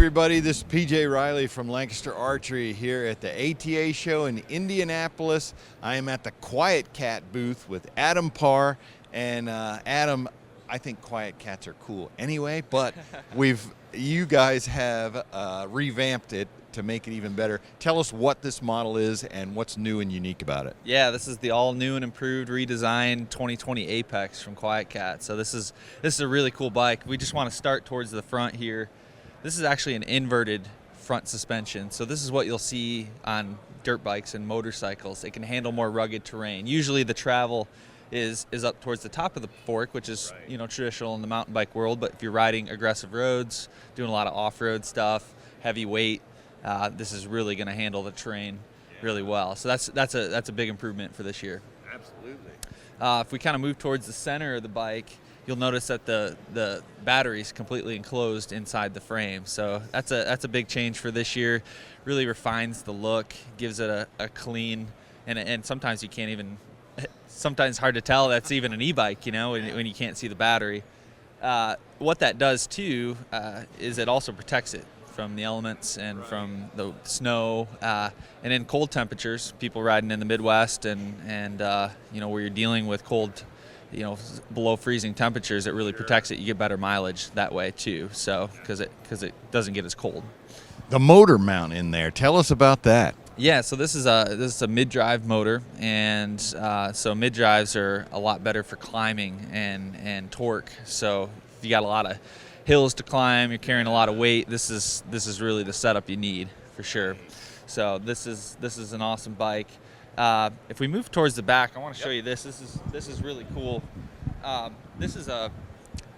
everybody, this is PJ Riley from Lancaster Archery here at the ATA show in Indianapolis. I am at the QuietKat booth with Adam Parr. And Adam, I think QuietKats are cool anyway, but you guys have revamped it to make it even better. Tell us what this model is and what's new and unique about it. Yeah, this is the all new and improved redesigned 2020 Apex from QuietKat. So this is a really cool bike. We just want to start towards the front here. This is actually an inverted front suspension. So this is what you'll see on dirt bikes and motorcycles. It can handle more rugged terrain. Usually the travel is up towards the top of the fork, which is traditional in the mountain bike world. But if you're riding aggressive roads, doing a lot of off-road stuff, heavy weight, this is really going to handle the terrain really well. So that's a big improvement for this year. Absolutely. If we kind of move towards the center of the bike, you'll notice that the battery's completely enclosed inside the frame. So that's a big change for this year. Really refines the look, gives it a clean, and sometimes you can't even. Sometimes hard to tell that's even an e-bike, when you can't see the battery. What that does too is it also protects it from the elements and from the snow, and in cold temperatures, people riding in the Midwest and where you're dealing with cold, below freezing temperatures, it really protects it. You get better mileage that way too. So because it doesn't get as cold. The motor mount in there. Tell us about that. Yeah, so this is a mid-drive motor, and so mid-drives are a lot better for climbing and torque. So if you got a lot of hills to climb, you're carrying a lot of weight, this is really the setup you need for sure. So this is an awesome bike. If we move towards the back, I want to show you this. This is really cool. This is a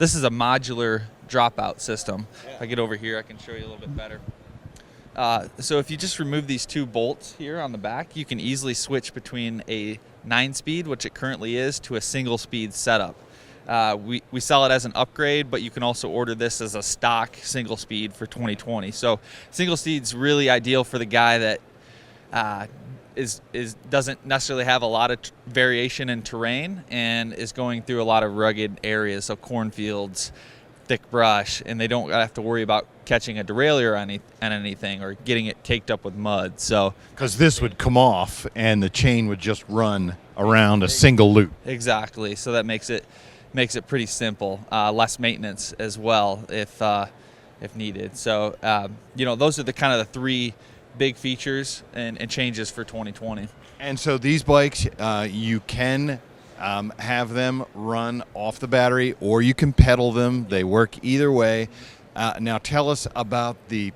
modular dropout system. If I get over here, I can show you a little bit better. So if you just remove these two bolts here on the back, you can easily switch between a 9-speed, which it currently is, to a single-speed setup. We sell it as an upgrade, but you can also order this as a stock single-speed for 2020. So single-speed's really ideal for the guy that doesn't necessarily have a lot of variation in terrain and is going through a lot of rugged areas, so cornfields, thick brush, and they don't have to worry about catching a derailleur on anything or getting it caked up with mud. So because this would come off and the chain would just run around a single loop. Exactly. So that makes it pretty simple, less maintenance as well if needed. So those are the kind of the three big features and changes for 2020. And so these bikes, you can have them run off the battery, or you can pedal them. They work either way. Now tell us about the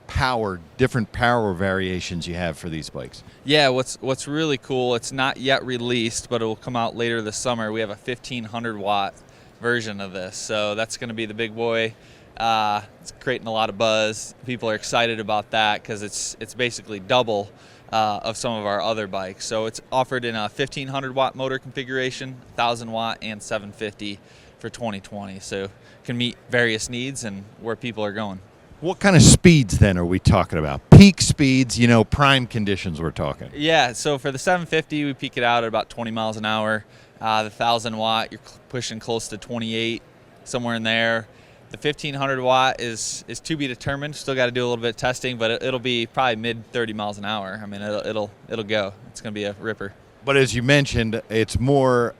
different power variations you have for these bikes. Yeah, what's really cool, it's not yet released, but it will come out later this summer. We have a 1500 watt version of this, so that's going to be the big boy. It's creating a lot of buzz. People are excited about that because it's basically double of some of our other bikes. So it's offered in a 1500 watt motor configuration, 1000 watt, and 750 for 2020. So can meet various needs and where people are going. What kind of speeds then are we talking about? Peak speeds, prime conditions we're talking. Yeah, so for the 750, we peak it out at about 20 miles an hour. The 1000 watt, you're pushing close to 28, somewhere in there. The 1500 watt is to be determined. Still got to do a little bit of testing, but it'll be probably mid 30 miles an hour. I mean, it'll go. It's going to be a ripper. But as you mentioned, it's more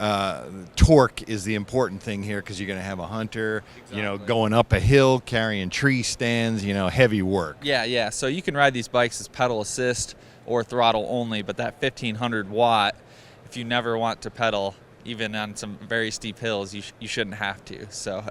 torque is the important thing here, because you're going to have a hunter, going up a hill, carrying tree stands, heavy work. Yeah. So you can ride these bikes as pedal assist or throttle only, but that 1500 watt, if you never want to pedal, even on some very steep hills, you shouldn't have to. So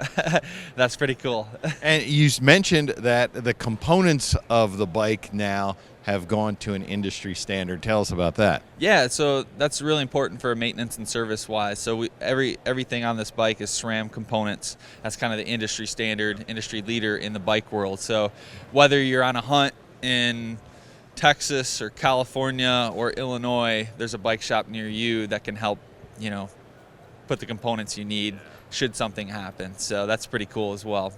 that's pretty cool. And you mentioned that the components of the bike now have gone to an industry standard. Tell us about that. Yeah, so that's really important for maintenance and service wise. So everything on this bike is SRAM components. That's kind of the industry standard, industry leader in the bike world. So whether you're on a hunt in Texas or California or Illinois, there's a bike shop near you that can help, put the components you need should something happen. So that's pretty cool as well.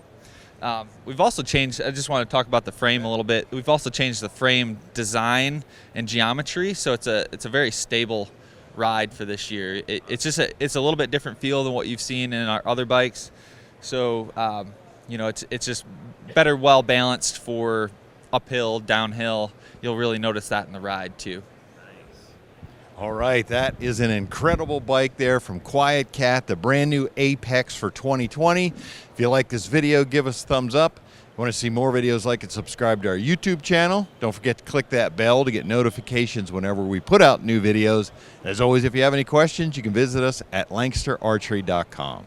We've also changed, I just want to talk about the frame a little bit. We've also changed the frame design and geometry, so it's a very stable ride for this year. It's a little bit different feel than what you've seen in our other bikes. So it's just better, well balanced for uphill, downhill, you'll really notice that in the ride too. All right, that is an incredible bike there from QuietKat, the brand new Apex for 2020. If you like this video, give us a thumbs up. If you want to see more videos like it, subscribe to our YouTube channel. Don't forget to click that bell to get notifications whenever we put out new videos. And as always, if you have any questions, you can visit us at LancasterArchery.com.